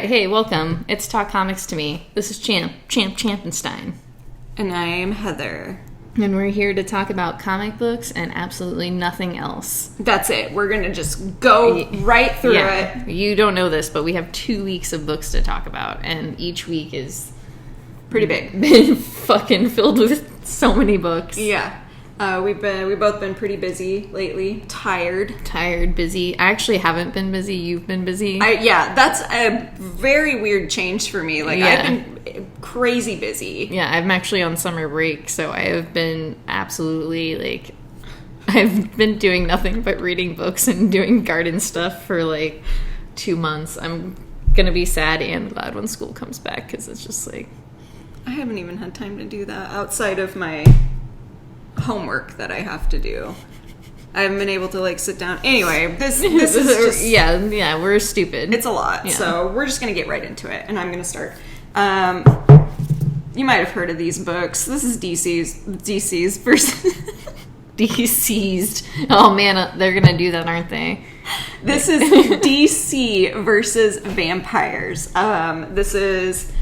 right, hey, welcome. It's Talk Comics to Me. This is Champenstein. And I'm Heather. And we're here to talk about comic books and absolutely nothing else. That's it. We're going to just go right through it. You don't know this, but we have 2 weeks of books to talk about, and each week is pretty big. Been fucking filled with so many books. Yeah. We've both been pretty busy lately. Tired, busy. I actually haven't been busy. You've been busy. That's a very weird change for me. I've been crazy busy. Yeah, I'm actually on summer break, so I have been absolutely, I've been doing nothing but reading books and doing garden stuff for, 2 months. I'm gonna be sad and glad when school comes back, because it's just, I haven't even had time to do that outside of my homework that I have to do. I haven't been able to sit down. Anyway, this is just... Yeah, we're stupid. It's a lot. Yeah. So we're just going to get right into it, and I'm going to start. You might have heard of these books. This is DC's versus... DC's. Oh man, they're going to do that, aren't they? This is DC versus vampires. This is...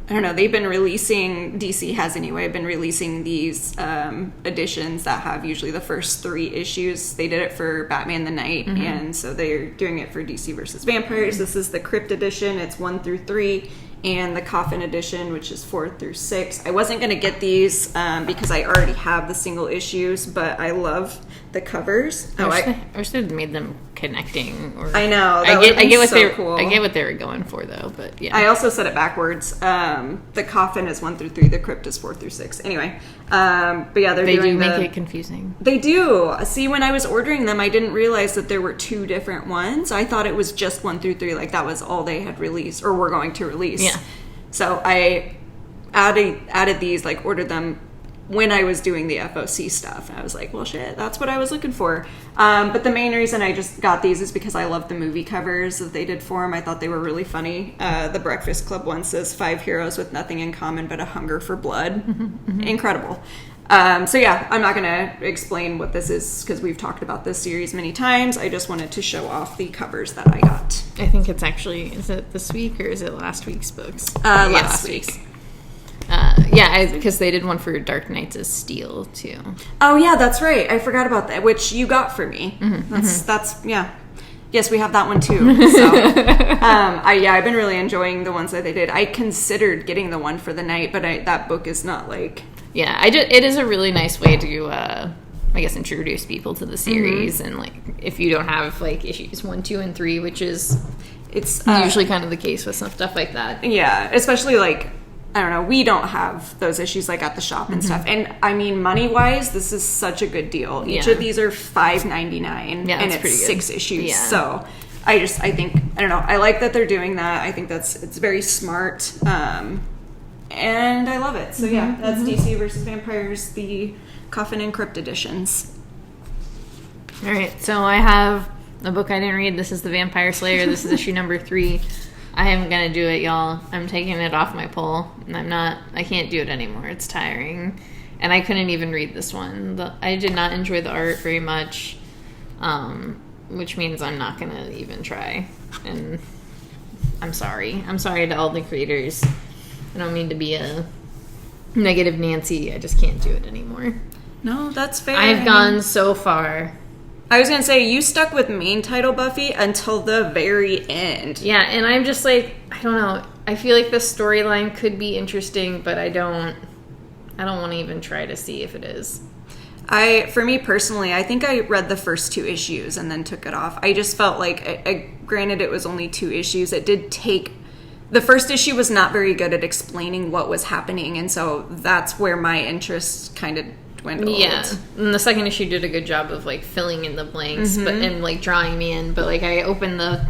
I don't know, DC has anyway, been releasing these editions that have usually the first 3 issues. They did it for Batman the Knight, and so they're doing it for DC versus Vampires. This is the Crypt edition, it's 1 through 3, and the Coffin edition, which is 4 through 6. I wasn't going to get these because I already have the single issues, but I love the covers. I wish they'd made them connecting. Or I know. I get cool. I get what they were going for, though, but yeah. I also said it backwards. The Coffin is 1 through 3, the Crypt is 4 through 6. Anyway, but yeah, they do make it confusing. They do. See, when I was ordering them, I didn't realize that there were 2 different ones. I thought it was just 1 through 3, that was all they had released or were going to release. Yeah. So I added these, ordered them when I was doing the FOC stuff. And I was like, well, shit, that's what I was looking for. But the main reason I just got these is because I love the movie covers that they did for them. I thought they were really funny. The Breakfast Club one says 5 heroes with nothing in common but a hunger for blood. Incredible. So yeah, I'm not going to explain what this is because we've talked about this series many times. I just wanted to show off the covers that I got. I think it's actually, is it this week or is it last week's books? Last week's. Because they did one for Dark Knights of Steel, too. Oh, yeah, that's right. I forgot about that, which you got for me. That's yeah. Yes, we have that one, too. So, I've been really enjoying the ones that they did. I considered getting the one for the night, but that book is not, Yeah, it is a really nice way to, introduce people to the series. And, if you don't have, issues 1, 2, and 3, which is... It's usually kind of the case with some stuff like that. Yeah, especially, I don't know, we don't have those issues at the shop and stuff. And I mean, money-wise, this is such a good deal. Each of these are $5.99 and it's 6 issues. Yeah. So I think, I don't know, I like that they're doing that. I think it's very smart. And I love it. So yeah, that's DC versus Vampires, the Coffin and Crypt editions. All right, so I have a book I didn't read. This is The Vampire Slayer. This is issue number 3. I am going to do it, y'all. I'm taking it off my pole. And I can't do it anymore. It's tiring. And I couldn't even read this one. I did not enjoy the art very much, which means I'm not going to even try. And I'm sorry. I'm sorry to all the creators. I don't mean to be a negative Nancy. I just can't do it anymore. No, that's fair. I've gone so far. I was going to say, you stuck with main title Buffy until the very end. Yeah, and I'm just I don't know. I feel like the storyline could be interesting, but I don't want to even try to see if it is. For me personally, I think I read the first 2 issues and then took it off. I just felt granted it was only 2 issues, it did take... The first issue was not very good at explaining what was happening, and so that's where my interest kind of dwindled. Yeah, and the second issue did a good job of filling in the blanks, and drawing me in. But I opened the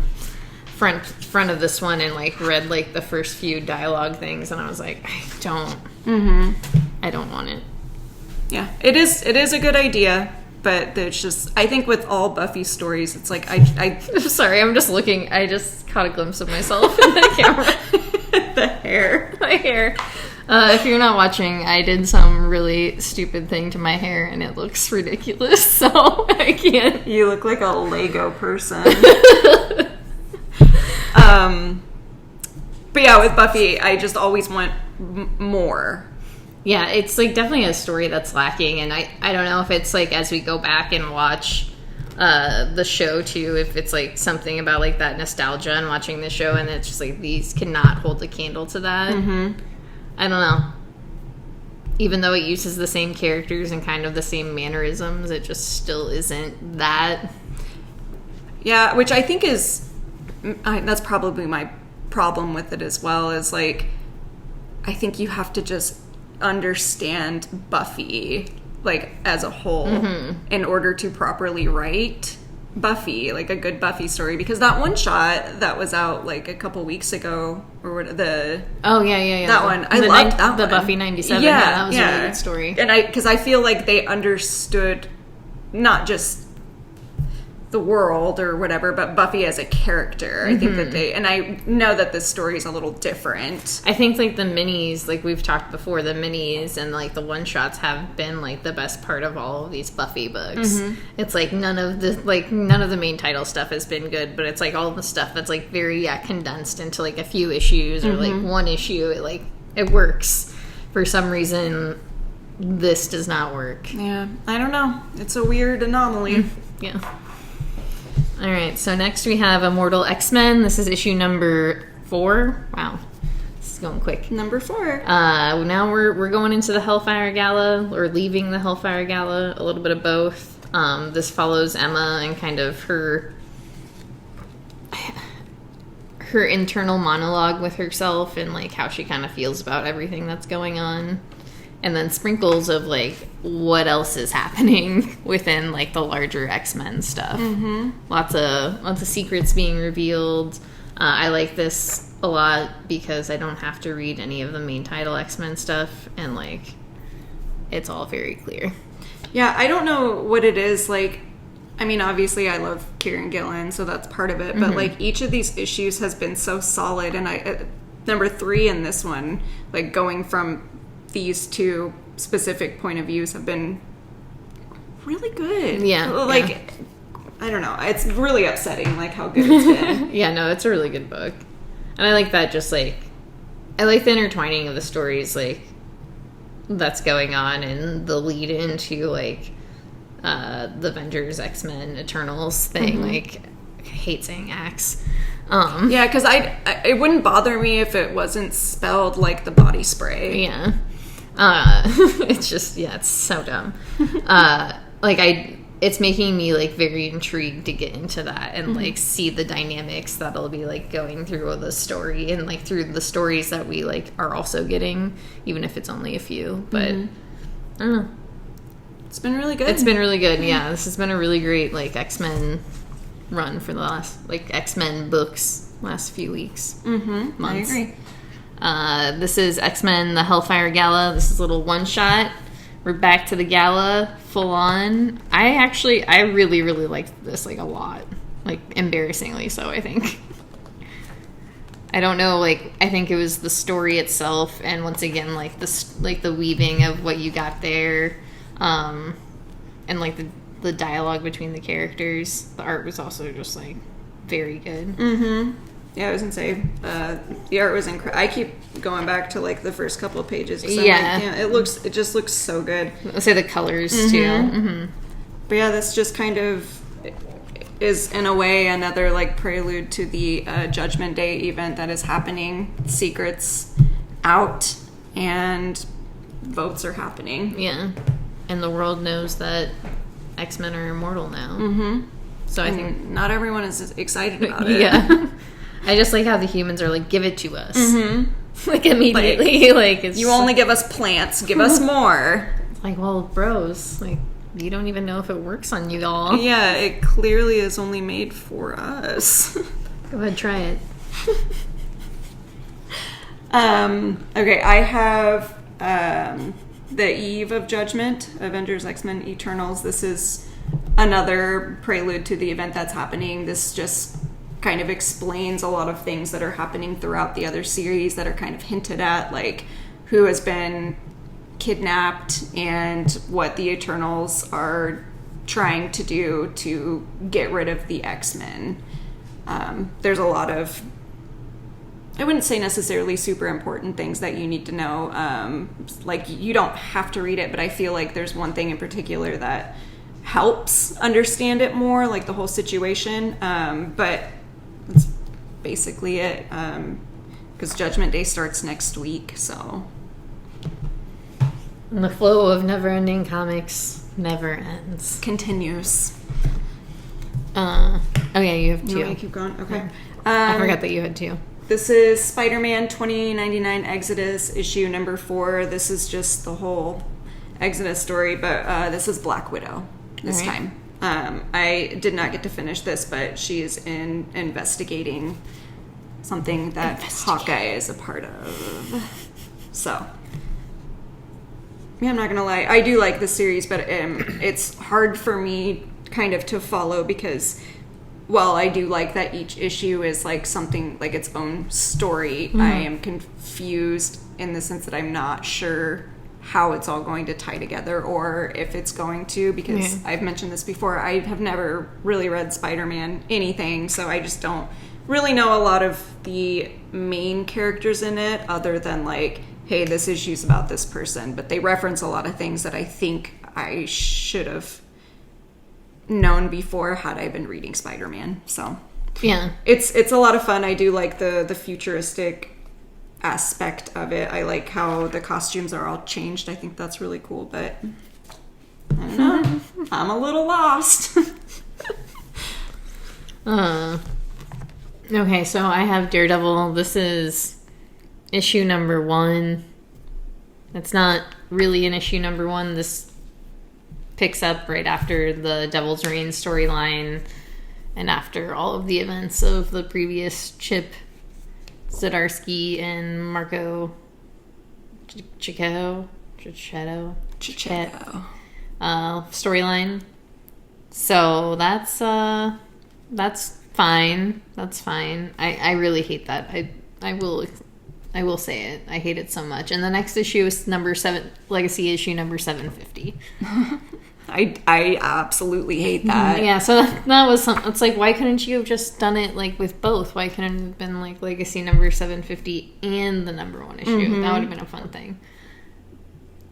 front of this one and read the first few dialogue things, and I was like, I don't want it. Yeah, it is a good idea, but there's just, I think with all Buffy stories, it's I'm sorry, I'm just looking. I just caught a glimpse of myself in the camera. My hair. If you're not watching, I did some really stupid thing to my hair, and it looks ridiculous, so I can't. You look like a Lego person. yeah, with Buffy, I just always want more. Yeah, it's like definitely a story that's lacking, and I don't know if it's like as we go back and watch the show too, if it's like something about like that nostalgia and watching the show, and it's just like these cannot hold a candle to that. Mm-hmm. I don't know. Even though it uses the same characters and kind of the same mannerisms, it just still isn't that. Yeah, which I think that's probably my problem with it as well, is like I think you have to just understand Buffy like as a whole in order to properly write Buffy, like a good Buffy story, because that one shot that was out like a couple weeks ago, or what, that one, I loved that the one. Buffy 97. Yeah, that was a really good story. And because I feel like they understood not just the world or whatever, but Buffy as a character. I think that and I know that this story is a little different. I think like the minis, like we've talked before, the minis and like the one shots have been like the best part of all of these Buffy books. It's like none of the main title stuff has been good, but it's like all the stuff that's like very condensed into like a few issues or like one issue. It works. For some reason, this does not work. Yeah, I don't know. It's a weird anomaly. Yeah. All right, so next we have Immortal X-Men. This is issue number 4. Wow, this is going quick. Number 4. Now we're going into the Hellfire Gala, or leaving the Hellfire Gala, a little bit of both. This follows Emma and kind of her internal monologue with herself and like how she kind of feels about everything that's going on. And then sprinkles of, like, what else is happening within, like, the larger X-Men stuff. Lots of secrets being revealed. I like this a lot because I don't have to read any of the main title X-Men stuff. And, like, it's all very clear. Yeah, I don't know what it is. Like, I mean, obviously I love Kieran Gillen, so that's part of it. But, like, each of these issues has been so solid. And number 3 in this one, like, going from these two specific point of views have been really good. Yeah. Like, I don't know. It's really upsetting, like, how good it's been. Yeah, no, it's a really good book. And I like that just, like, I like the intertwining of the stories, like, that's going on and the lead into, like, the Avengers, X-Men, Eternals thing. Like, I hate saying Axe. Yeah, because it wouldn't bother me if it wasn't spelled like the body spray. Yeah. It's just, it's so dumb. It's making me like very intrigued to get into that and like see the dynamics that'll be like going through the story and like through the stories that we like are also getting, even if it's only a few. But I don't know. It's been really good. It's been really good. Yeah, this has been a really great like X-Men run for the last like X-Men books last few weeks, months. I agree. This is X-Men the Hellfire Gala. This is a little one shot. We're back to the gala, full on. I really, really liked this like a lot. Like embarrassingly so, I think. I don't know, like I think it was the story itself, and once again like the weaving of what you got there, and like the dialogue between the characters. The art was also just like very good. Yeah, I was gonna say the art was incredible. I keep going back to like the first couple of pages. Yeah, it just looks so good. Let's say the colors too. But yeah, this just kind of is in a way another like prelude to the Judgment Day event that is happening. Secrets out and votes are happening. Yeah, and the world knows that X-Men are immortal now. So I think not everyone is excited about it. Yeah. I just like how the humans are like, give it to us. Like immediately. Like it's you only give us plants, give us more. Like, well, bros, like you don't even know if it works on you all. Yeah, it clearly is only made for us. Go ahead, try it. Okay, I have The Eve of Judgment, Avengers, X-Men, Eternals. This is another prelude to the event that's happening. This just kind of explains a lot of things that are happening throughout the other series that are kind of hinted at, like who has been kidnapped and what the Eternals are trying to do to get rid of the X-Men. There's a lot of I wouldn't say necessarily super important things that you need to know. Like, you don't have to read it, but I feel like there's one thing in particular that helps understand it more, like the whole situation. But that's basically it. Because Judgment Day starts next week, so. And the flow of never-ending comics never ends. Continues. Okay, you have 2. You want me to keep going? Okay. I forgot that you had 2. This is Spider-Man 2099 Exodus, issue number 4. This is just the whole Exodus story, but this is Black Widow this time. I did not get to finish this, but she is investigating something that Hawkeye is a part of. So, yeah, I'm not going to lie. I do like this series, but it's hard for me kind of to follow because... Well, I do like that each issue is like something like its own story. I am confused in the sense that I'm not sure how it's all going to tie together or if it's going to, because I've mentioned this before. I have never really read Spider-Man anything, so I just don't really know a lot of the main characters in it other than like, hey, this issue's about this person. But they reference a lot of things that I think I should have known before had I been reading Spider-Man. So yeah, it's a lot of fun. I do like the futuristic aspect of it. I like how the costumes are all changed. I think that's really cool, but I don't know. I'm a little lost. Okay, so I have Daredevil. This is issue number 1. It's not really an issue number 1. This picks up right after the Devil's Reign storyline and after all of the events of the previous Chip Zdarsky and Marco Checchetto storyline. So that's fine. That's fine. I really hate that. I will say it. I hate it so much. And the next issue is number 7, Legacy issue number 750. I absolutely hate that. Yeah, so that was something. It's like, why couldn't you have just done it like with both? Why couldn't it have been like Legacy number 750 and the number 1 issue? That would have been a fun thing.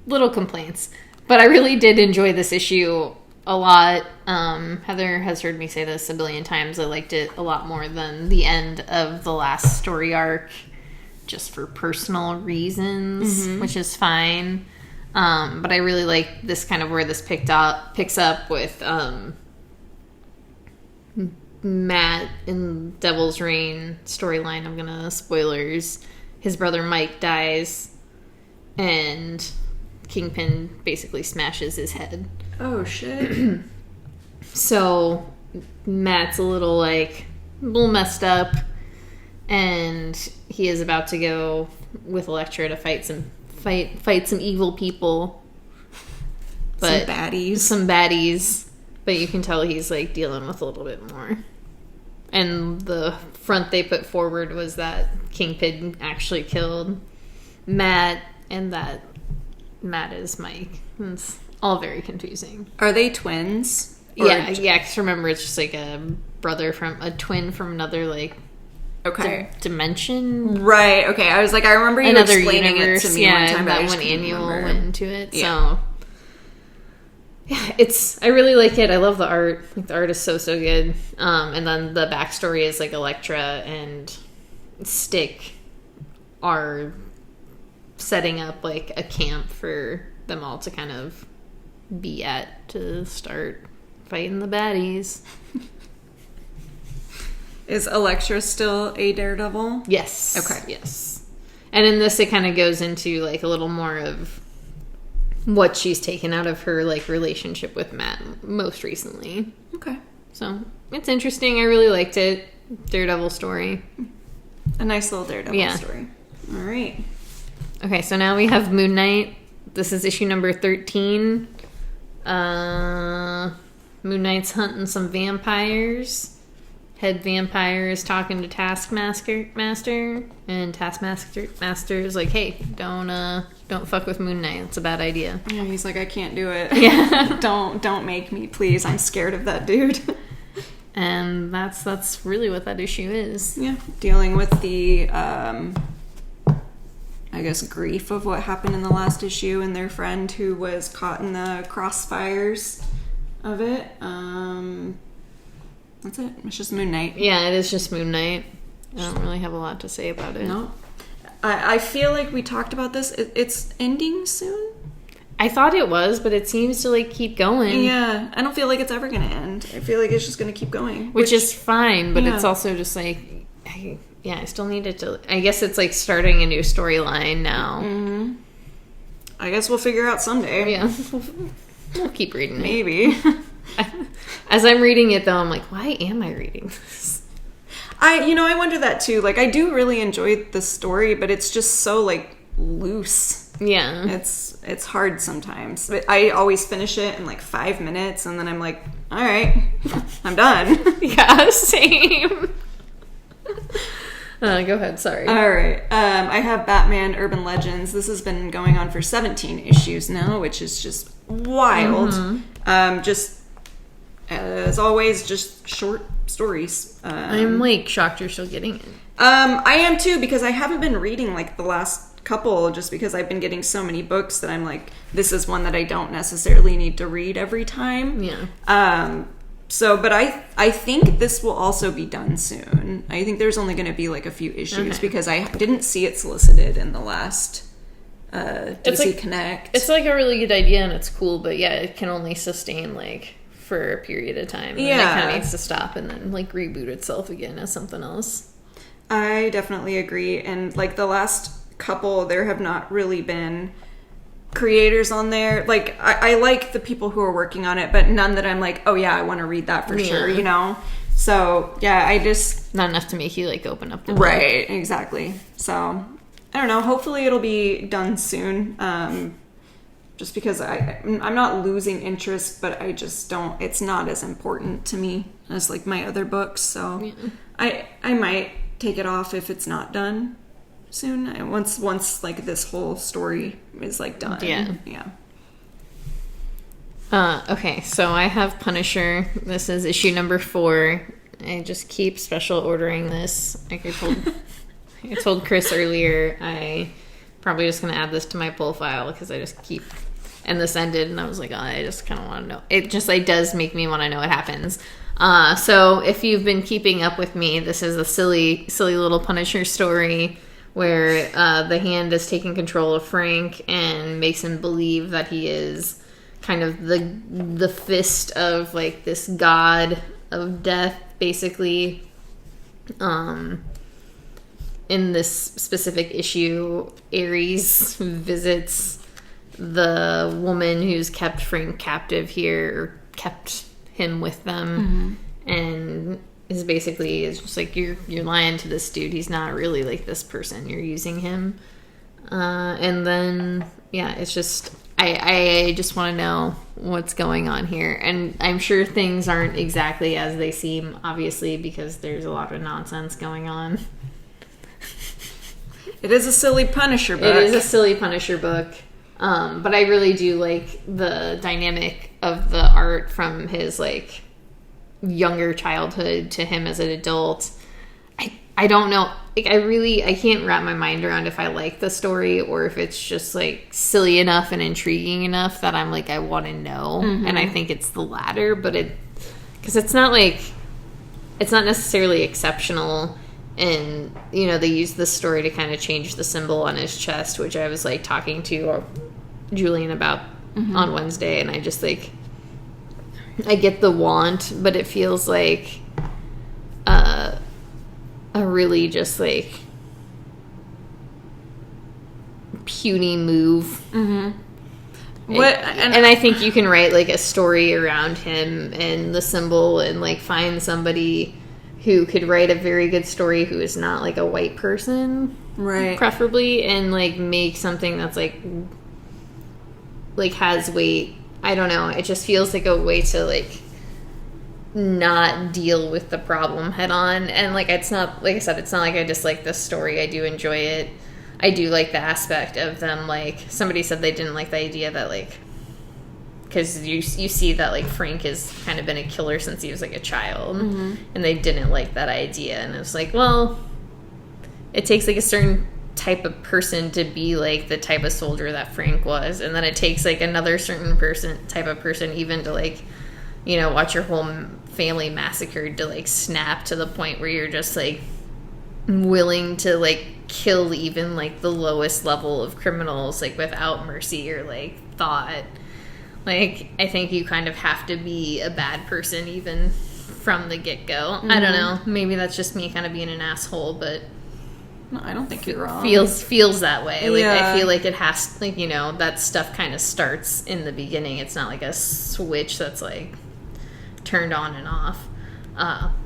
Little complaints. But I really did enjoy this issue a lot. Heather has heard me say this a billion times. I liked it a lot more than the end of the last story arc, just for personal reasons, which is fine. But I really like this kind of where this picks up with Matt in Devil's Reign storyline. I'm gonna spoilers. His brother Mike dies, and Kingpin basically smashes his head. Oh shit! So Matt's a little messed up, and he is about to go with Elektra to fight some evil people, but some baddies. But you can tell he's like dealing with a little bit more. And the front they put forward was that Kingpin actually killed Matt, and that Matt is Mike. It's all very confusing. Are they twins? Yeah. Because remember, it's just like a twin from another dimension. Right. Okay. I was like, I remember you another explaining universe, it to me one time. That when Annual went into it. Yeah. So yeah, I really like it. I love the art. Like, the art is so good. And then the backstory is like Elektra and Stick are setting up like a camp for them all to kind of be at to start fighting the baddies. Is Elektra still a Daredevil? Yes. Okay. Yes. And in this, it kind of goes into like a little more of what she's taken out of her like relationship with Matt most recently. Okay. So it's interesting. I really liked it. Daredevil story. A nice little Daredevil story. All right. Okay, so now we have Moon Knight. This is issue number 13. Moon Knight's hunting some vampires. Head vampire is talking to Taskmaster, and Taskmaster is like, "Hey, don't fuck with Moon Knight. It's a bad idea." Yeah, he's like, "I can't do it. Yeah, don't make me, please. I'm scared of that dude." And that's really what that issue is. Yeah, dealing with the, I guess, grief of what happened in the last issue and their friend who was caught in the crossfires of it. That's it. It's just Moon Knight. Yeah, it is just Moon Knight. I don't really have a lot to say about it. No. I feel like we talked about this. It's ending soon? I thought it was, but it seems to, like, keep going. Yeah. I don't feel like it's ever going to end. I feel like it's just going to keep going. Which is fine, but it's also just, like... I still need it to... I guess it's, like, starting a new storyline now. Mm-hmm. I guess we'll figure out someday. Yeah. We'll keep reading it. Maybe. As I'm reading it, though, I'm like, why am I reading this? I wonder that, too. Like, I do really enjoy the story, but it's just so, like, loose. Yeah. It's hard sometimes. But I always finish it in, like, 5 minutes, and then I'm like, all right, I'm done. Yeah, same. Go ahead, sorry. All right. I have Batman Urban Legends. This has been going on for 17 issues now, which is just wild. Mm-hmm. Just, as always, just short stories. I'm, like, shocked you're still getting it. I am, too, because I haven't been reading, like, the last couple, just because I've been getting so many books that I'm like, this is one that I don't necessarily need to read every time. Yeah. But I think this will also be done soon. I think there's only going to be like a few issues because I didn't see it solicited in the last DC Connect. It's like a really good idea and it's cool, but yeah, it can only sustain like for a period of time. And then it kind of needs to stop and then like reboot itself again as something else. I definitely agree. And like the last couple, there have not really been creators on there. Like I like the people who are working on it, but none that I'm like, oh yeah, I want to read that for sure, you know? So yeah, I just... Not enough to make you like open up the book. Right, exactly. So I don't know, hopefully it'll be done soon. Just because I'm not losing interest, but I just don't, it's not as important to me as like my other books. So I might take it off if it's not done soon. Once like this whole story is like done. Yeah. Okay, so I have Punisher. This is issue number 4. I just keep special ordering this. Like I told Chris earlier, I probably just gonna add this to my pull file because I just keep. And this ended, and I was like, oh, I just kind of want to know. It just like does make me want to know what happens. So if you've been keeping up with me, this is a silly little Punisher story where the Hand is taking control of Frank and makes him believe that he is kind of the fist of like this god of death, basically. In this specific issue, Ares visits the woman who's kept Frank captive here, or kept him with them, and is basically is just like, you're lying to this dude. He's not really like this person. You're using him. And then it's just I just want to know what's going on here, and I'm sure things aren't exactly as they seem, obviously, because there's a lot of nonsense going on. It is a silly Punisher book. It is a silly Punisher book. But I really do like the dynamic of the art from his like younger childhood to him as an adult. I don't know. Like I can't wrap my mind around if I like the story or if it's just like silly enough and intriguing enough that I'm like, I want to know. And I think it's the latter, but because it's not necessarily exceptional. And, you know, they use this story to kind of change the symbol on his chest, which I was, like, talking to Julian about on Wednesday. And I just, like, I get the want, but it feels like a really just, like, puny move. And I think you can write, like, a story around him and the symbol and, like, find somebody who could write a very good story who is not like a white person, right? Preferably, and like make something that's like has weight. I don't know. It just feels like a way to like not deal with the problem head on. And like it's not, like I said, it's not like I dislike this story. I do enjoy it. I do like the aspect of them. Like somebody said they didn't like the idea that like because you see that like Frank has kind of been a killer since he was like a child, Mm-hmm. and they didn't like that idea, and it's like, well, it takes like a certain type of person to be like the type of soldier that Frank was, and then it takes like another certain type of person even to like, you know, watch your whole family massacred to like snap to the point where you're just like willing to like kill even like the lowest level of criminals like without mercy or like thought. Like, I think you kind of have to be a bad person even from the get-go. Mm-hmm. I don't know, maybe that's just me kind of being an asshole, but no, I don't think you're wrong. Feels that way. Like, yeah. I feel like it has, like, you know, that stuff kind of starts in the beginning. It's not like a switch that's like turned on and off.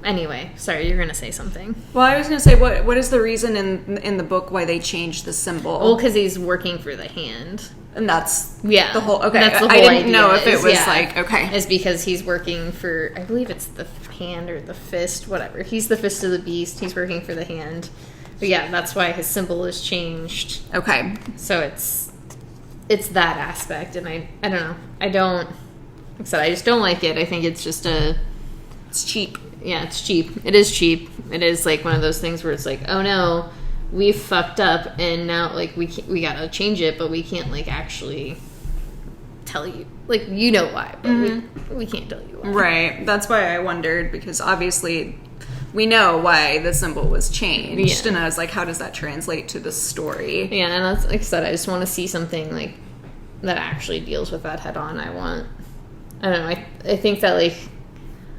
Anyway, sorry, you're gonna say something. Well, I was gonna say, what is the reason in the book why they changed the symbol? Well, because he's working for the Hand, and that's the whole. Okay, that's the whole I didn't idea know if it was yeah, like okay, is because he's working for, I believe it's the Hand or the Fist, whatever. He's the Fist of the Beast. He's working for the Hand. But yeah, that's why his symbol is changed. Okay, so it's that aspect, and I don't know. I don't. Like I said, I just don't like it. I think it's just it's cheap. Yeah, it's cheap. It is cheap. It is like one of those things where it's like, oh no, we fucked up, and now like we gotta change it, but we can't like actually tell you, like, you know why, but mm-hmm. we can't tell you why. Right. That's why I wondered, because obviously we know why the symbol was changed, and I was like, how does that translate to the story? Yeah, and that's, like I said, I just want to see something like that actually deals with that head on. I don't know. I think that like.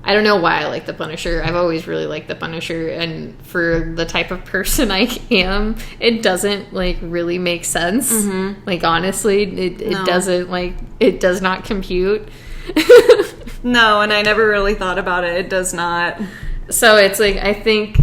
I don't know why I like the Punisher. I've always really liked the Punisher, and for the type of person I am, it doesn't like really make sense. Mm-hmm. Like, honestly, it doesn't, like, it does not compute. No, and I never really thought about it. It does not. So it's like, I think,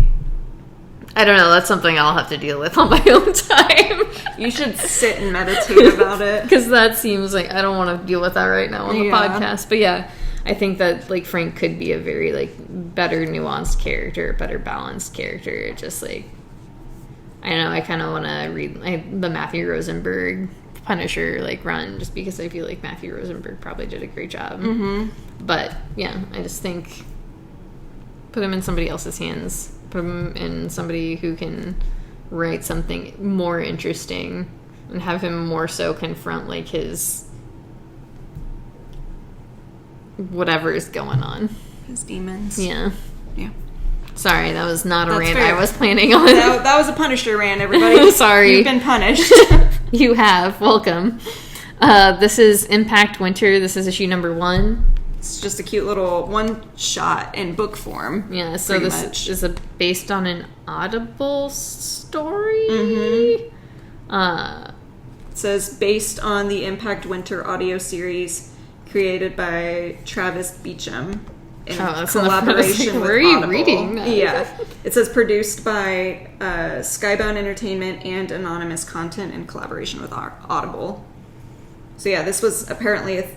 I don't know, that's something I'll have to deal with on my own time. You should sit and meditate about it. Because that seems like I don't want to deal with that right now on the podcast. But yeah, I think that like Frank could be a very like better nuanced character, better balanced character. It just like, I don't know, I kind of want to read the Matthew Rosenberg Punisher like run, just because I feel like Matthew Rosenberg probably did a great job. Mm-hmm. But yeah, I just think put him in somebody else's hands, put him in somebody who can write something more interesting, and have him more so confront like his whatever is going on. His demons. Yeah. Yeah. Sorry, that was not a rant fair. I was planning on. That was a Punisher rant, everybody. Sorry. You've been punished. You have. Welcome. This is Impact Winter. This is issue number 1. It's just a cute little one-shot in book form. Yeah, so this is based on an Audible story. Mm-hmm. It says, based on the Impact Winter audio series created by Travis Beecham in collaboration with Where are you Audible. reading that? Yeah. It says produced by Skybound Entertainment and Anonymous Content in collaboration with Audible. So yeah, this was apparently a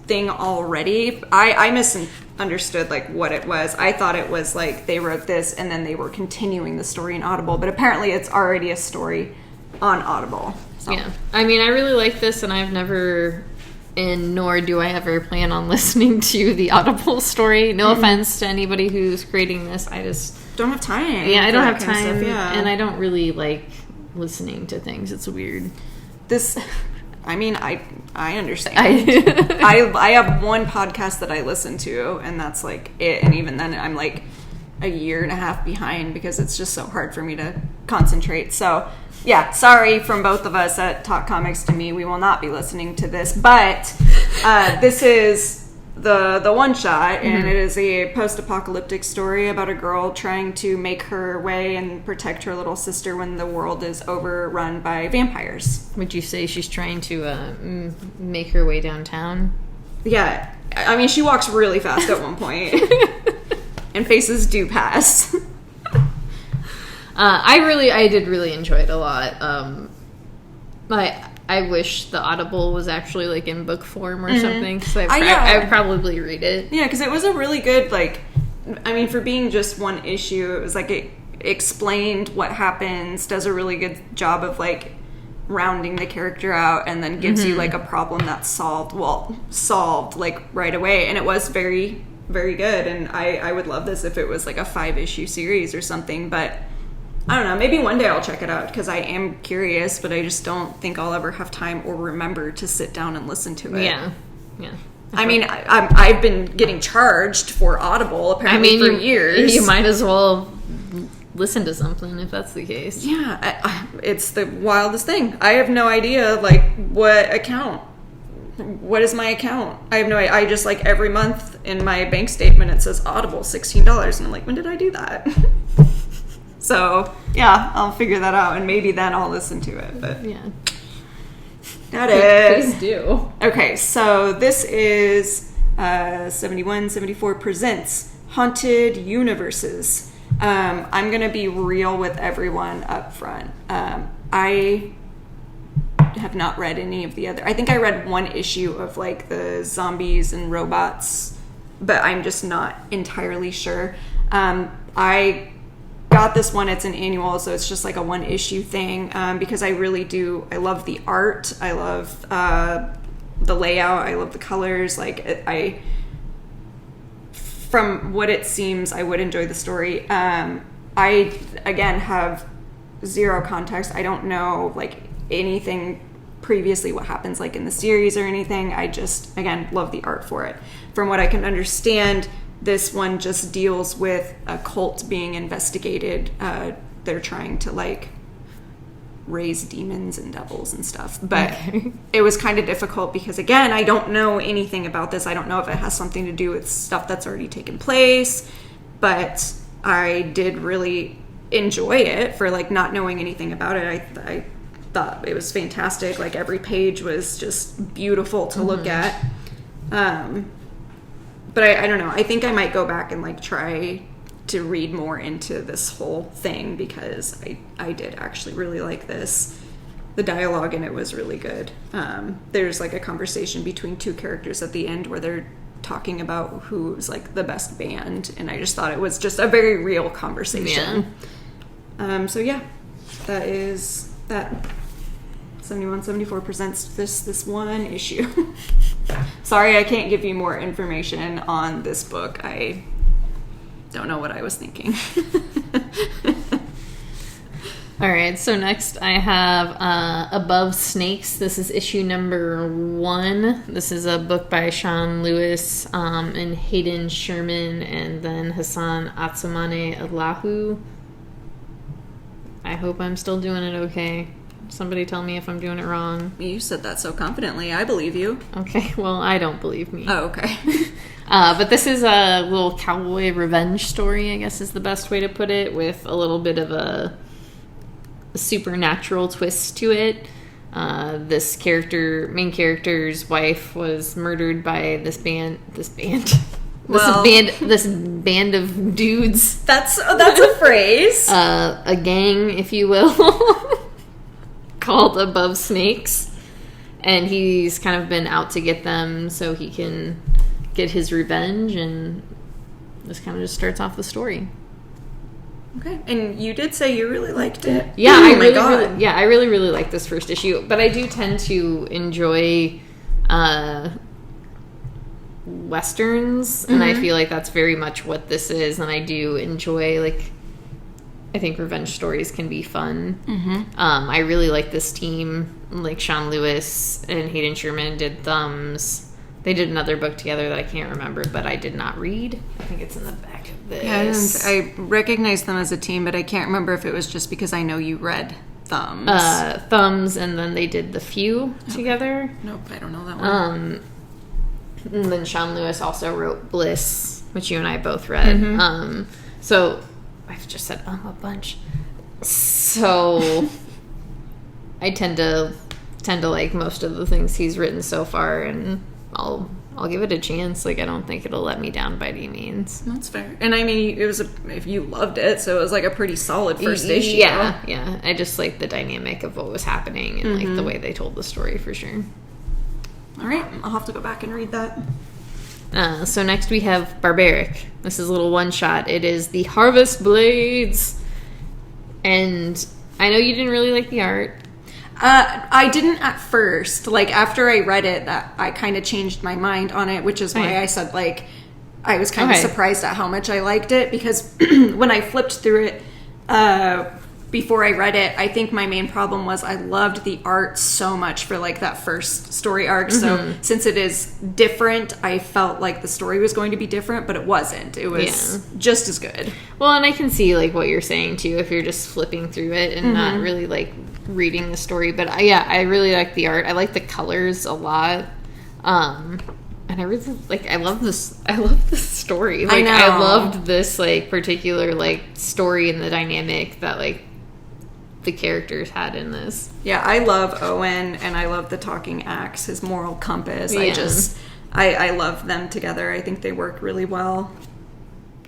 thing already. I misunderstood like what it was. I thought it was like they wrote this and then they were continuing the story in Audible, but apparently it's already a story on Audible. So. Yeah. I mean, I really like this, and I've never... and nor do I ever plan on listening to the Audible story. No offense to anybody who's creating this. I just... don't have time. Yeah, I don't have time. Yeah. And I don't really like listening to things. It's weird. This... I mean, I understand. I have one podcast that I listen to, and that's like it. And even then, I'm like a year and a half behind because it's just so hard for me to concentrate. So, yeah, sorry from both of us at Talk Comics to Me. We will not be listening to this, but this is the one shot, and it is a post-apocalyptic story about a girl trying to make her way and protect her little sister when the world is overrun by vampires. Would you say she's trying to make her way downtown? Yeah, I mean, she walks really fast at one point, and faces do pass. I did really enjoy it a lot. I wish the Audible was actually like in book form or something, because I would probably read it. Yeah, because it was a really good, like, I mean, for being just one issue, it was like it explained what happens, does a really good job of like rounding the character out and then gives you like a problem that's solved like right away. And it was very, very good. And I would love this if it was like a 5-issue series or something, but I don't know, maybe one day I'll check it out because I am curious, but I just don't think I'll ever have time or remember to sit down and listen to it. Yeah. I mean, I've been getting charged for Audible apparently for years. You might as well listen to something if that's the case. Yeah, it's the wildest thing. I have no idea, like, what is my account? I have no idea. I just, like, every month in my bank statement it says Audible, $16. And I'm like, when did I do that? So, yeah, I'll figure that out. And maybe then I'll listen to it. But yeah. Got it. Please do. Okay, so this is 7174 Presents Haunted Universes. I'm going to be real with everyone up front. I have not read any of the other. I think I read one issue of like the zombies and robots, but I'm just not entirely sure. I got this one. It's an annual, so it's just like a 1-issue thing because I love the art. I love the layout. I love the colors. Like from what it seems, I would enjoy the story. I, again, have zero context. I don't know, like, anything previously what happens, like, in the series or anything. I just, again, love the art for it. From what I can understand, this one just deals with a cult being investigated. They're trying to, like, raise demons and devils and stuff. But it was kind of difficult because, again, I don't know anything about this. I don't know if it has something to do with stuff that's already taken place. But I did really enjoy it for, like, not knowing anything about it. I thought it was fantastic. Like, every page was just beautiful to look at. But I don't know. I think I might go back and, like, try to read more into this whole thing because I did actually really like this. The dialogue in it was really good. There's, like, a conversation between two characters at the end where they're talking about who's, like, the best band, and I just thought it was just a very real conversation. So yeah, that is that. 7174 presents this one issue. Sorry, I can't give you more information on this book. I don't know what I was thinking. All right, so next I have Above Snakes. This is issue number 1. This is a book by Sean Lewis and Hayden Sherman, and then Hassan Atsamane Allahu. I hope I'm still doing it okay. Somebody tell me if I'm doing it wrong. You said that so confidently. I believe you. Okay, well, I don't believe me. Oh, okay. But this is a little cowboy revenge story, I guess is the best way to put it, with a little bit of a supernatural twist to it. This main character's wife was murdered by this band of dudes. That's a phrase. A gang, if you will, called Above Snakes. And he's kind of been out to get them so he can get his revenge, and this kind of just starts off the story. Okay, and you did say you really liked it. Yeah, I really, really liked this first issue. But I do tend to enjoy westerns, and I feel like that's very much what this is. And I do enjoy, like, I think revenge stories can be fun. I really like this team. Like, Sean Lewis and Hayden Sherman did Thumbs. They did another book together that I can't remember, but I did not read. I think it's in the back of this. Yeah, I recognize them as a team, but I can't remember if it was just because I know you read Thumbs. Thumbs, and then they did The Few together. Nope, I don't know that one. And then Sean Lewis also wrote Bliss, which you and I both read. So I've just said a bunch. So I tend to like most of the things he's written so far, and I'll give it a chance. Like, I don't think it'll let me down by any means. That's fair. And I mean, if you loved it, so it was like a pretty solid first issue. Yeah. I just like the dynamic of what was happening and like the way they told the story for sure. All right, I'll have to go back and read that. So next we have Barbaric. This is a little one-shot. It is The Harvest Blades. And I know you didn't really like the art. I didn't at first. Like, after I read it, that I kind of changed my mind on it, which is why I said, like, I was kind of surprised at how much I liked it, because when I flipped through it before I read it, I think my main problem was I loved the art so much for, like, that first story arc. So since it is different, I felt like the story was going to be different, but it wasn't. It was just as good. Well, and I can see, like, what you're saying too, if you're just flipping through it and not really, like, reading the story. But I really like the art. I like the colors a lot. And I really I love this story. Like, I loved this, like, particular, like, story and the dynamic that, like, the characters had in this. Yeah, I love Owen, and I love the talking axe, his moral compass. I love them together. I think they work really well.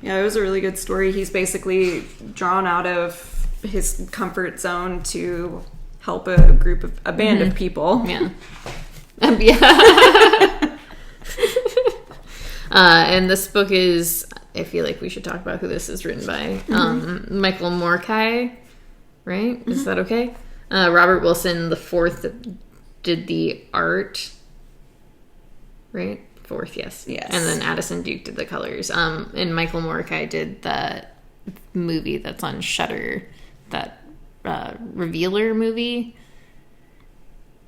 Yeah, it was a really good story. He's basically drawn out of his comfort zone to help a band of people. Yeah. And this book is, I feel like we should talk about who this is written by. Michael Morkai, right? Is that okay? Robert Wilson, the fourth, did the art, right? Fourth, yes. And then Addison Duke did the colors. And Michael Morkai did the movie that's on Shudder, that Revealer movie.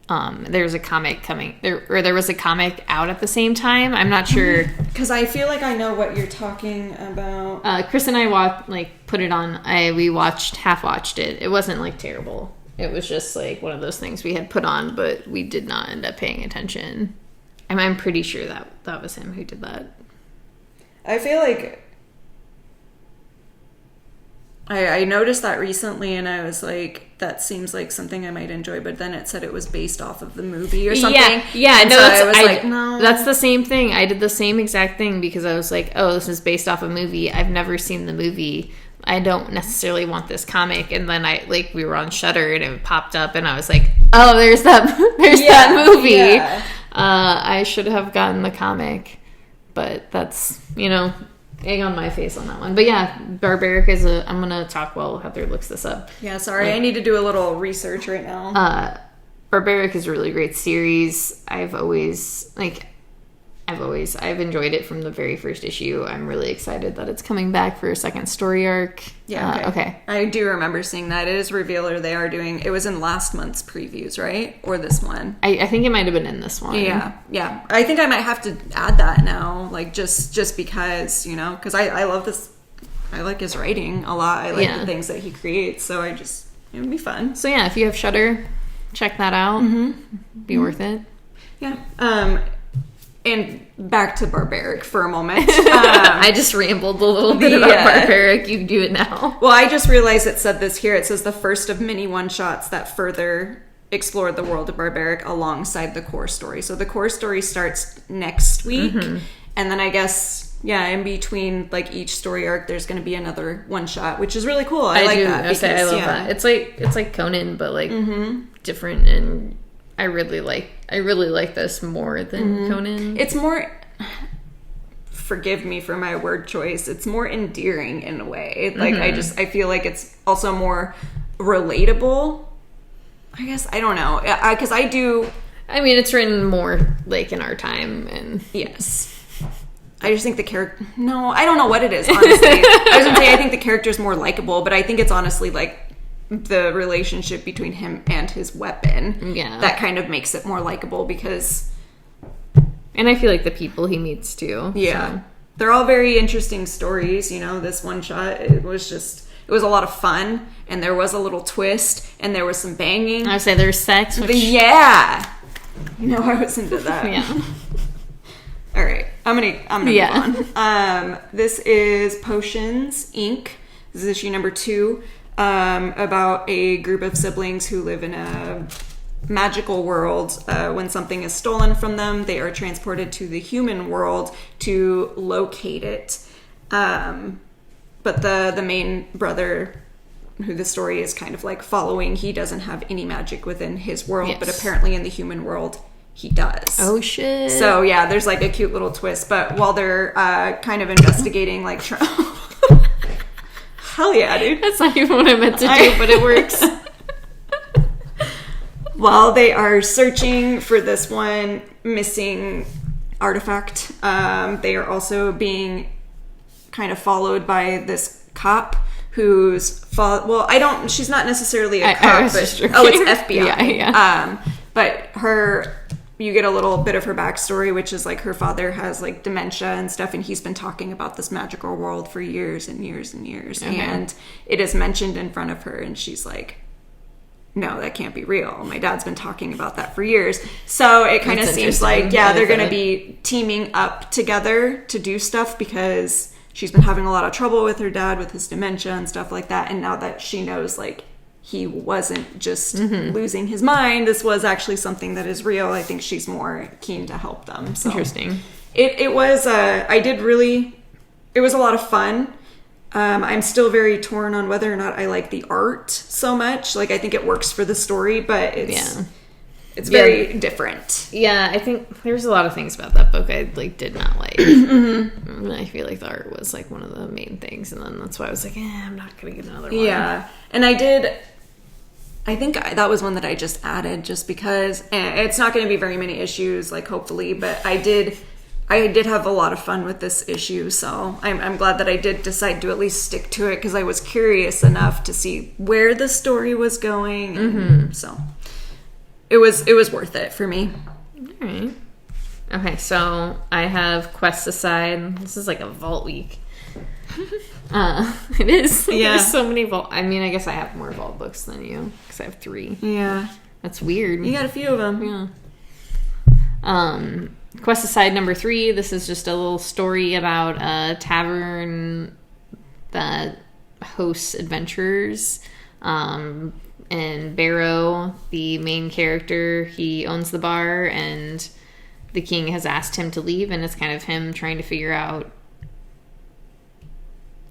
There's a comic there was a comic out at the same time. I'm not sure, because I feel like I know what you're talking about. Chris and I put it on. We half watched it. It wasn't, like, terrible. It was just, like, one of those things we had put on, but we did not end up paying attention. I'm pretty sure that was him who did that. I feel like I noticed that recently, and I was like, that seems like something I might enjoy, but then it said it was based off of the movie or something. Yeah, no, so no. That's the same thing. I did the same exact thing, because I was like, oh, this is based off a movie. I've never seen the movie. I don't necessarily want this comic. And then we were on Shudder, and it popped up, and I was like, oh, there's that movie. Yeah. I should have gotten the comic, but that's, egg on my face on that one. But yeah, Barbaric is I'm gonna talk while Heather looks this up. Yeah, sorry, I need to do a little research right now. Barbaric is a really great series. I've enjoyed it from the very first issue. I'm really excited that it's coming back for a second story arc. Yeah, okay. I do remember seeing that. It is Revealer they are doing. It was in last month's previews, right? Or this one? I think it might have been in this one. Yeah. I think I might have to add that now, like, just because, because I love this. I like his writing a lot. I like the things that he creates, so it would be fun. So yeah, if you have Shudder, check that out. Be worth it. Yeah. And back to Barbaric for a moment. I just rambled a little bit about Barbaric. You do it now. Well, I just realized it said this here. It says the first of many one-shots that further explored the world of Barbaric alongside the core story. So the core story starts next week. And then I guess, in between, like, each story arc, there's going to be another one-shot, which is really cool. I like that. I love that. It's like Conan, but, like, different, and I really like this more than Conan. It's more, forgive me for my word choice, it's more endearing in a way. Like, I feel like it's also more relatable, I guess. I don't know, because it's written more, like, in our time, and yes. I just think the character, no, I don't know what it is, honestly. I was gonna say, I think the character's more likable, but I think it's honestly, like, the relationship between him and his weapon that kind of makes it more likable, because, and I feel like the people he meets too. They're all very interesting stories. This one shot, it was a lot of fun, and there was a little twist, and there was some banging. I would say there's sex, which... I was into that. All right, I'm gonna move on. This is Potions Inc. This is issue number 2. About a group of siblings who live in a magical world. When something is stolen from them, they are transported to the human world to locate it. But the main brother, who the story is kind of like following, he doesn't have any magic within his world, but apparently in the human world, he does. Oh, shit. So, there's, like, a cute little twist. But while they're kind of investigating, like... Hell yeah, dude. That's not even what I meant to do, but it works. while they are searching for this one missing artifact, they are also being kind of followed by this cop who's she's not necessarily a cop, but it's FBI. Yeah. But you get a little bit of her backstory, which is like her father has like dementia and stuff, and he's been talking about this magical world for years and years and years. Okay. And it is mentioned in front of her, and she's like, no, that can't be real. My dad's been talking about that for years. So it kind of seems like, they're going to be teaming up together to do stuff because she's been having a lot of trouble with her dad with his dementia and stuff like that. And now that she knows, like, he wasn't just losing his mind, this was actually something that is real, I think she's more keen to help them. So interesting. It was, it was a lot of fun. I'm still very torn on whether or not I like the art so much. Like, I think it works for the story, but it's very different. Yeah, I think there's a lot of things about that book I did not like. I feel like the art was like one of the main things, and then that's why I was like, I'm not gonna get another one. Yeah, and I think that was one that I just added just because it's not going to be very many issues, like, hopefully, but I did have a lot of fun with this issue, so I'm glad that I did decide to at least stick to it because I was curious enough to see where the story was going, and so it was worth it for me. All right. Okay, so I have Quests Aside. This is like a vault week. It is. Yeah. There's so many vault. I mean, I guess I have more vault books than you because I have 3. Yeah. That's weird. You got a few of them. Yeah. Quest Aside number 3. This is just a little story about a tavern that hosts adventurers. And Barrow, the main character, he owns the bar, and the king has asked him to leave, and it's kind of him trying to figure out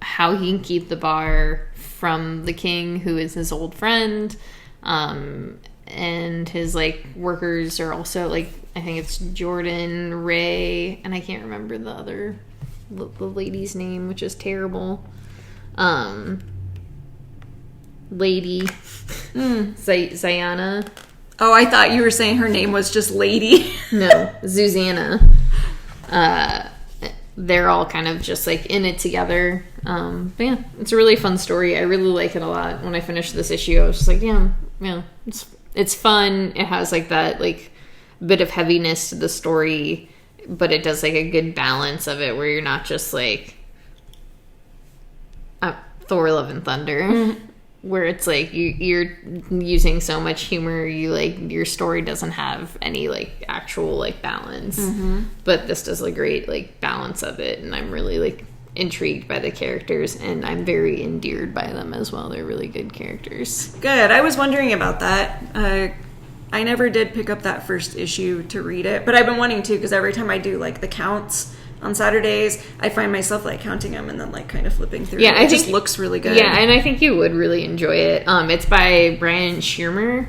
how he can keep the bar from the king, who is his old friend. And his, like, workers are also, like, I think it's Jordan, Ray, and I can't remember the lady's name, which is terrible. Lady. Zayana. Oh, I thought you were saying her name was just Lady. No, Zuzana. They're all kind of just, like, in it together. But yeah, it's a really fun story. I really like it a lot. When I finished this issue, I was just like, yeah, it's fun. It has, like, that, like, bit of heaviness to the story, but it does, like, a good balance of it where you're not just, like, Thor, Love, and Thunder, where it's, like, you're using so much humor, your story doesn't have any, like, actual, like, balance. But this does a great, like, balance of it, and I'm really, like, intrigued by the characters, and I'm very endeared by them as well. They're really good characters. Good. I was wondering about that. I never did pick up that first issue to read it, but I've been wanting to because every time I do, like, the counts on Saturdays, I find myself, like, counting them and then, like, kind of flipping through. Yeah, it just looks really good. Yeah, and I think you would really enjoy it. It's by Brian Schirmer.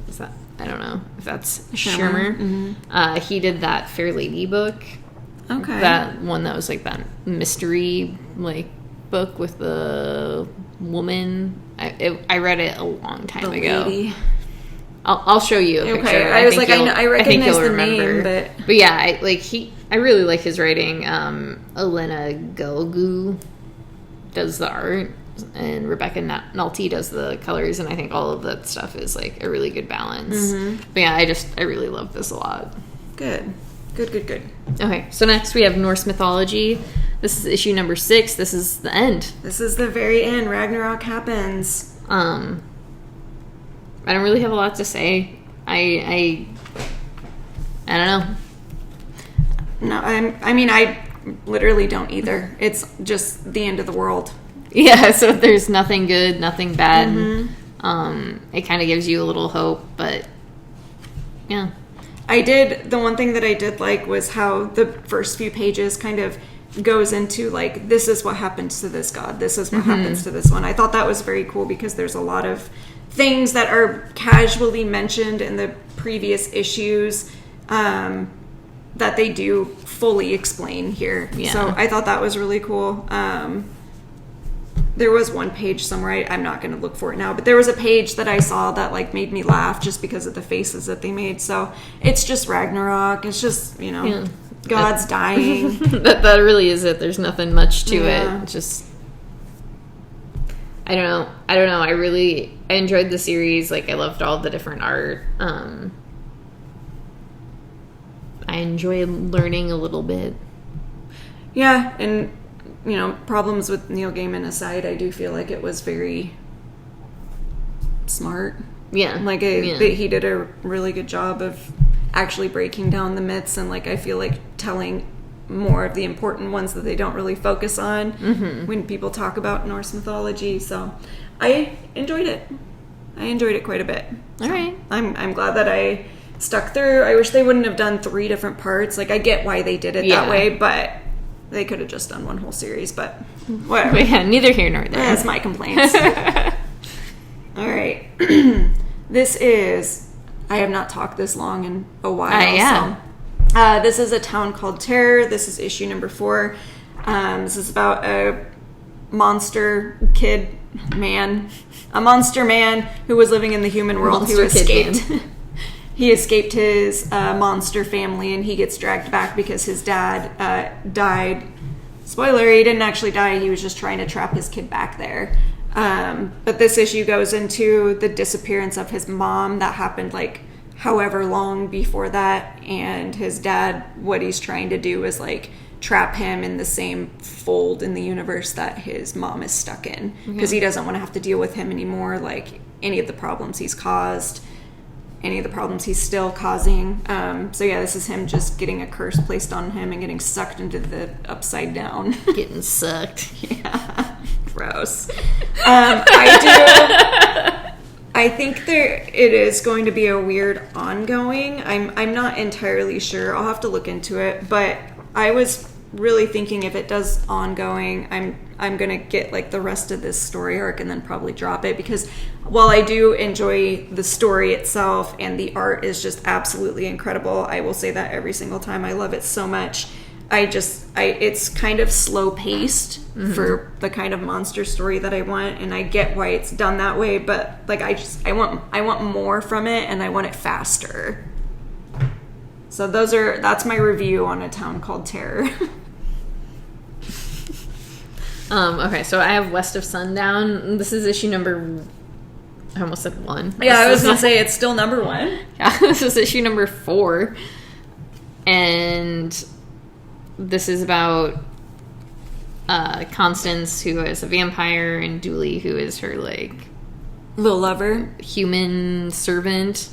Is that? I don't know if that's Schirmer. He did that Fair Lady book. Okay. That one that was, like, that mystery, like, book with the woman. I read it a long time ago. Lady. I'll show you a picture. Okay. I was like, I recognize the name, but yeah, I really like his writing. Elena Gelgu does the art, and Rebecca Nolte does the colors, and I think all of that stuff is, like, a really good balance. But yeah, I really love this a lot. Good. Okay, so next we have Norse mythology. This is issue number 6. This is the end. This is the very end. Ragnarok happens. I don't really have a lot to say. I don't know. No, I literally don't either. It's just the end of the world. Yeah, so there's nothing good, nothing bad. It kind of gives you a little hope, but yeah. The one thing that I did like was how the first few pages kind of goes into, like, this is what happens to this god, this is what happens to this one. I thought that was very cool because there's a lot of things that are casually mentioned in the previous issues that they do fully explain here. Yeah. So I thought that was really cool. there was one page somewhere, I'm not going to look for it now, but there was a page that I saw that like made me laugh just because of the faces that they made. So it's just Ragnarok. It's just, you know, God's dying. that really is it. There's nothing much to it. Just, I don't know. I enjoyed the series. Like, I loved all the different art. I enjoyed learning a little bit. Yeah, and, you know, problems with Neil Gaiman aside, I do feel like it was very smart. Yeah. Like, he did a really good job of actually breaking down the myths, and, like, I feel like telling more of the important ones that they don't really focus on when people talk about Norse mythology. So I enjoyed it. I enjoyed it quite a bit. All right. I'm glad that I stuck through. I wish they wouldn't have done 3 different parts. Like, I get why they did it that way, but they could have just done one whole series. But whatever. But yeah, neither here nor there. That's my complaints. All right. This is, I have not talked this long in a while. So this is A Town Called Terror. This is issue number 4. This is about a monster man who was living in the human world, who escaped. He escaped his monster family, and he gets dragged back because his dad died. Spoiler, he didn't actually die. He was just trying to trap his kid back there. But this issue goes into the disappearance of his mom that happened like however long before that, and his dad, what he's trying to do is like trap him in the same fold in the universe that his mom is stuck in, because he doesn't want to have to deal with him anymore, like any of the problems he's caused, any of the problems he's still causing. So yeah, this is him just getting a curse placed on him and getting sucked into the upside down. Getting sucked. Yeah. Gross. I think it is going to be a weird ongoing. I'm not entirely sure. I'll have to look into it, but I was really thinking if it does ongoing, I'm gonna get like the rest of this story arc and then probably drop it, because while I do enjoy the story itself and the art is just absolutely incredible, I will say that every single time. I love it so much. It's kind of slow paced for the kind of monster story that I want, and I get why it's done that way, but like I want more from it, and I want it faster. So that's my review on A Town Called Terror. Okay, so I have West of Sundown. This is issue number, I almost said 1. Yeah, I was going to say it's still number 1. Yeah, this is issue number 4. And this is about Constance, who is a vampire, and Dooley, who is her, like, little lover, human servant,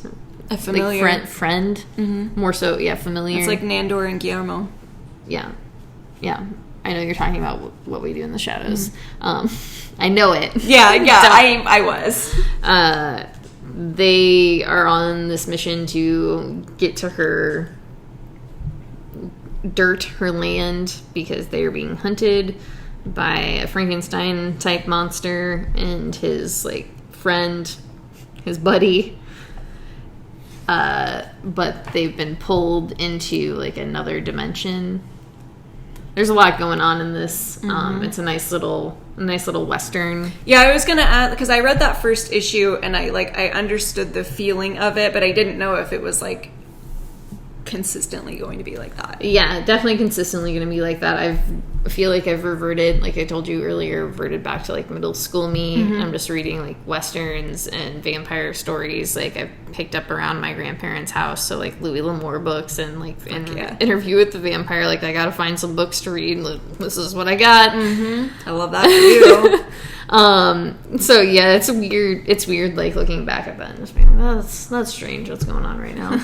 a familiar, like friend. More so, yeah, familiar. It's like Nandor and Guillermo. Yeah. I know you're talking about What We Do in the Shadows. I know it. Yeah, I was. They are on this mission to get to her land, because they are being hunted by a Frankenstein type monster and his like friend, his buddy. But they've been pulled into like another dimension. There's a lot going on in this. It's a nice little Western. Yeah, I was gonna add, because I read that first issue and I understood the feeling of it, but I didn't know if it was like consistently going to be like that. Yeah, definitely consistently going to be like that. I feel like I've reverted, like I told you earlier, reverted back to like middle school me. I'm just reading like Westerns and vampire stories. Like I've picked up around my grandparents' house, so like Louis L'Amour books and like Interview with the Vampire. Like I gotta find some books to read. This is what I got. I love that for you. So yeah, it's weird like looking back at that and just being like, that's strange what's going on right now.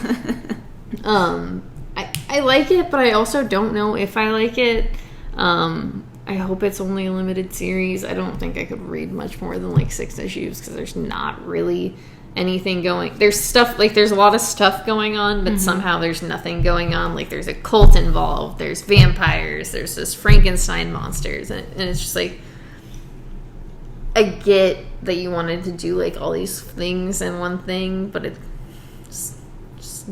I like it, but I also don't know if I like it. I hope it's only a limited series. I don't think I could read much more than like 6 issues, because there's not really anything going. There's stuff, like there's a lot of stuff going on, but somehow there's nothing going on. Like there's a cult involved, there's vampires, there's this Frankenstein monsters, and it's just like, I get that you wanted to do like all these things in one thing, but it just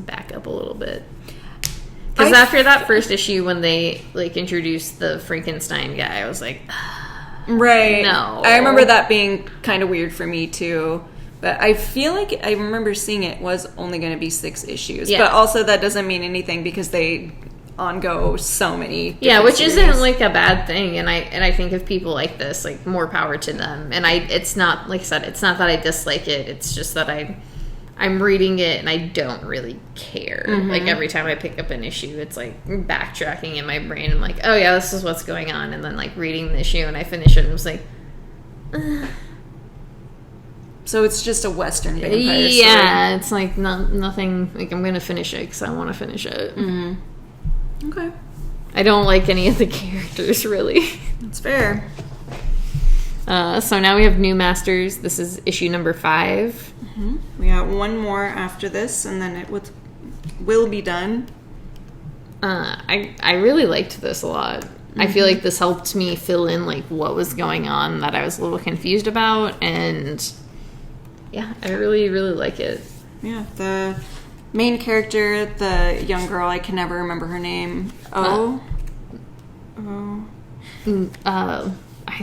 back up a little bit. Because after that first issue, when they like introduced the Frankenstein guy, I was like, Right. No. I remember that being kind of weird for me too. But I feel like I remember seeing it was only going to be 6 issues. Yeah. But also that doesn't mean anything because they on-go so many Yeah, which series. isn't like a bad thing, and I think if people like this, like, more power to them. And it's not, like I said, it's not that I dislike it, it's just that I'm reading it and I don't really care. Like, every time I pick up an issue, it's like backtracking in my brain. I'm like, oh yeah, this is what's going on, and then like reading the issue and I finish it and I was like, So it's just a Western vampire story. yeah, it's like nothing, like, I'm gonna finish it because I want to finish it. Okay. I don't like any of the characters, really. That's fair. So now we have New Masters. This is issue number 5. We got one more after this, and then it will be done. I really liked this a lot. I feel like this helped me fill in, like, what was going on that I was a little confused about, and yeah, I really, really like it. Yeah, the main character, the young girl, I can never remember her name. I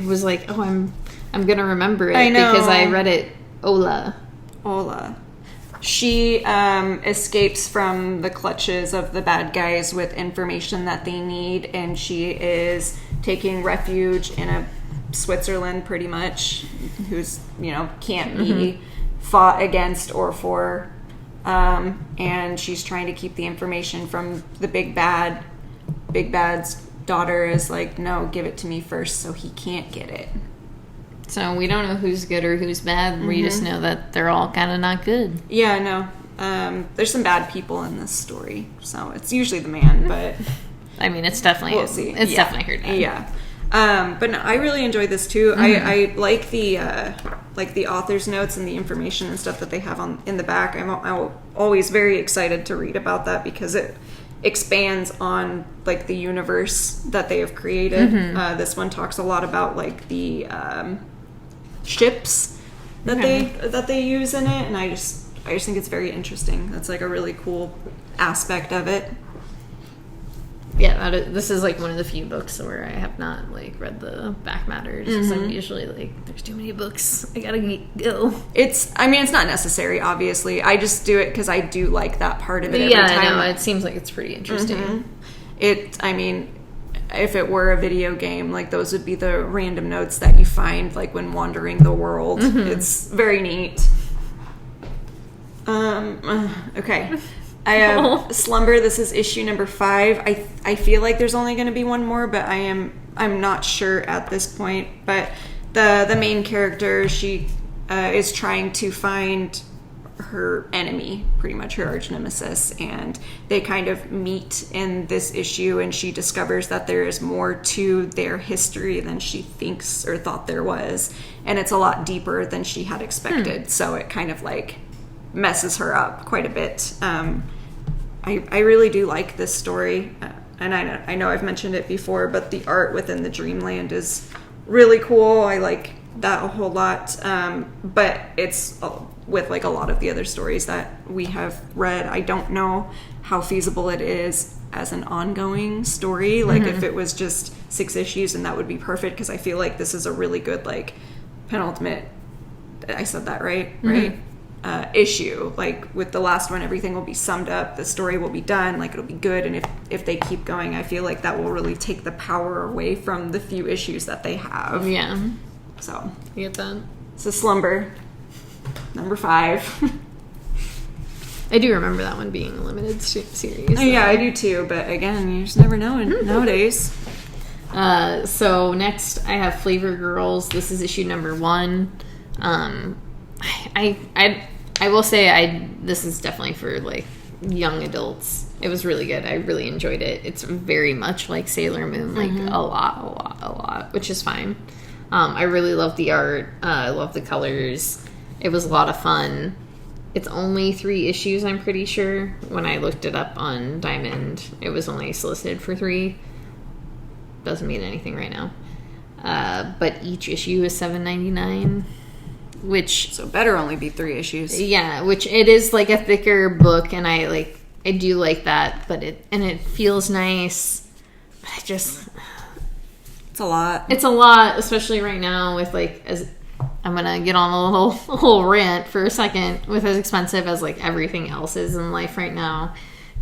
was like, oh, I'm gonna remember it. I know. Because I read it. Ola. She escapes from the clutches of the bad guys with information that they need, and she is taking refuge in a Switzerland, pretty much, who's, can't be fought against or for. And she's trying to keep the information from the big bad. Big bad's daughter is like, no, give it to me first so he can't get it. So we don't know who's good or who's bad. We just know that they're all kind of not good. Yeah, no. There's some bad people in this story, so it's usually the man, but I mean, it's definitely we'll see. It's definitely her dad. Yeah. But no, I really enjoyed this too. I like the author's notes and the information and stuff that they have in the back. I'm always very excited to read about that because it expands on like the universe that they have created. This one talks a lot about like the ships that they use in it, and I just think it's very interesting. That's like a really cool aspect of it. Yeah, this is like one of the few books where I have not like read the back matters. Because I'm usually like, there's too many books, I gotta go. It's not necessary, obviously. I just do it because I do like that part of it. Every Yeah, time. I know. It seems like it's pretty interesting. If it were a video game, like those would be the random notes that you find like when wandering the world. It's very neat. Okay. I have Slumber. This is issue number 5. I feel like there's only going to be one more, but I'm not sure at this point. But the main character, she is trying to find her enemy, pretty much her arch nemesis, and they kind of meet in this issue, and she discovers that there is more to their history than she thinks or thought there was, and it's a lot deeper than she had expected. So it kind of like messes her up quite a bit. I really do like this story, and I know I've mentioned it before, but the art within the Dreamland is really cool. I like that a whole lot, but it's with like a lot of the other stories that we have read, I don't know how feasible it is as an ongoing story. Like if it was just 6 issues, and that would be perfect, because I feel like this is a really good like penultimate, I said that right? Issue. Like with the last one, everything will be summed up, the story will be done, like it'll be good, and if they keep going, I feel like that will really take the power away from the few issues that they have. Yeah. So You get that? so Slumber, number 5. I do remember that one being a limited series. Yeah, I do too, but again, you just never know nowadays. So next I have Flavor Girls. This is issue number 1. I will say this is definitely for like young adults. It was really good. I really enjoyed it. It's very much like Sailor Moon, like a lot, which is fine. I really love the art. I love the colors. It was a lot of fun. It's only 3 issues, I'm pretty sure. When I looked it up on Diamond, it was only solicited for 3. Doesn't mean anything right now. But each issue is $7.99, which So better only be 3 issues. yeah, which it is like a thicker book, and I do like that, but it feels nice. But It's a lot. It's a lot, especially right now with, like, as I'm gonna get on a little rant for a second, with as expensive as, like, everything else is in life right now.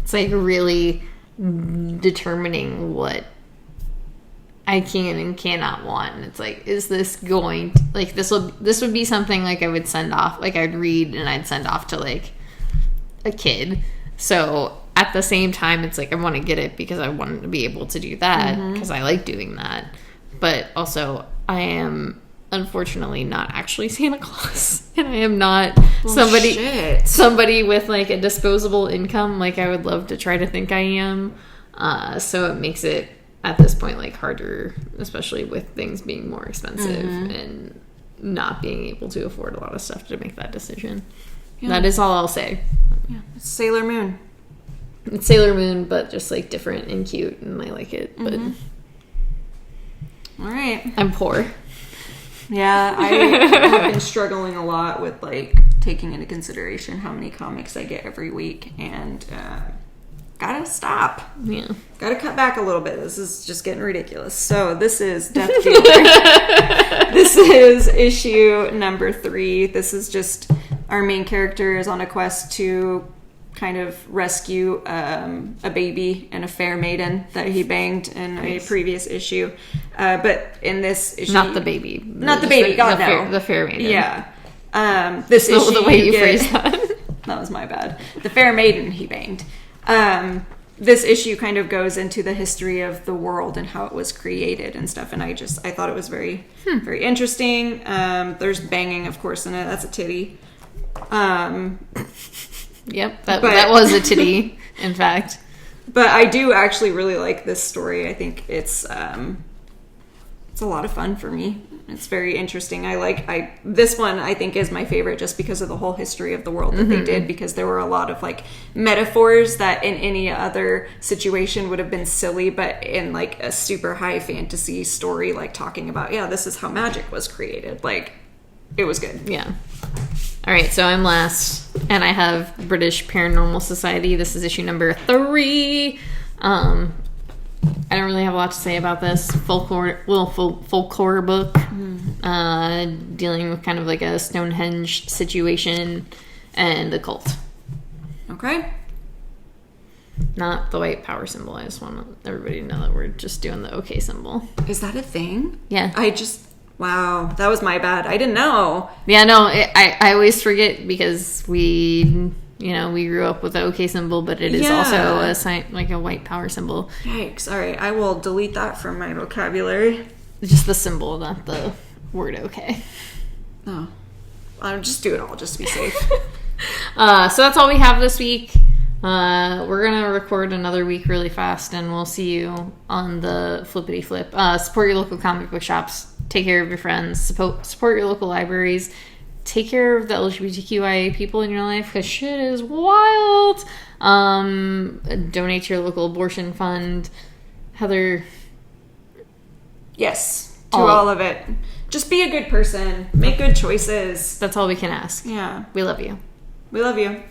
It's, like, really determining what I can and cannot want. And it's like, is this going to, like, this would be something, like, I would send off, like, I'd read and I'd send off to, like, a kid. So at the same time, it's like, I want to get it because I want to be able to do that, because I like doing that. But also, I am unfortunately not actually Santa Claus, and I am not somebody with, like, a disposable income like I would love to try to think I am. So it makes it, at this point, like, harder, especially with things being more expensive and not being able to afford a lot of stuff, to make that decision. Yeah. That is all I'll say. Yeah, it's Sailor Moon. It's Sailor Moon, but just, like, different and cute, and I like it. But all right, I'm poor. Yeah, I have been struggling a lot with, like, taking into consideration how many comics I get every week, and gotta stop. Yeah, gotta cut back a little bit. This is just getting ridiculous. So this is Death Dealer. This is issue number 3. This is just our main character is on a quest to kind of rescue a baby and a fair maiden that he banged in a previous issue. But in this issue... Not the baby. Not the baby, God, no. The fair maiden. Yeah. This issue... The way you phrased that. That was my bad. The fair maiden he banged. This issue kind of goes into the history of the world and how it was created and stuff, and I thought it was very, very interesting. There's banging, of course, in it. That's a titty. Yep, that was a titty, in fact. But I do actually really like this story. I think it's a lot of fun for me. It's very interesting. This one I think is my favorite just because of the whole history of the world that they did, because there were a lot of, like, metaphors that in any other situation would have been silly, but in, like, a super high fantasy story, like, talking about, this is how magic was created. Like, it was good. Yeah. All right, so I'm last, and I have British Paranormal Society. This is issue number 3. I don't really have a lot to say about this folklore book, dealing with kind of like a Stonehenge situation and the cult. Okay. Not the white power symbol. I just want everybody to know that we're just doing the OK symbol. Is that a thing? Yeah. Wow, that was my bad. I didn't know. Yeah, no, I always forget because we grew up with the OK symbol, but it is also a sign, like a white power symbol. Yikes. All right, I will delete that from my vocabulary. It's just the symbol, not the word OK. Oh. I'll just do it all just to be safe. So that's all we have this week. We're going to record another week really fast, and we'll see you on the flippity flip. Support your local comic book shops. Take care of your friends. Support your local libraries. Take care of the LGBTQIA people in your life, because shit is wild. Donate to your local abortion fund. Heather. Yes, to all of it. Just be a good person. Make good choices. That's all we can ask. Yeah. We love you. We love you.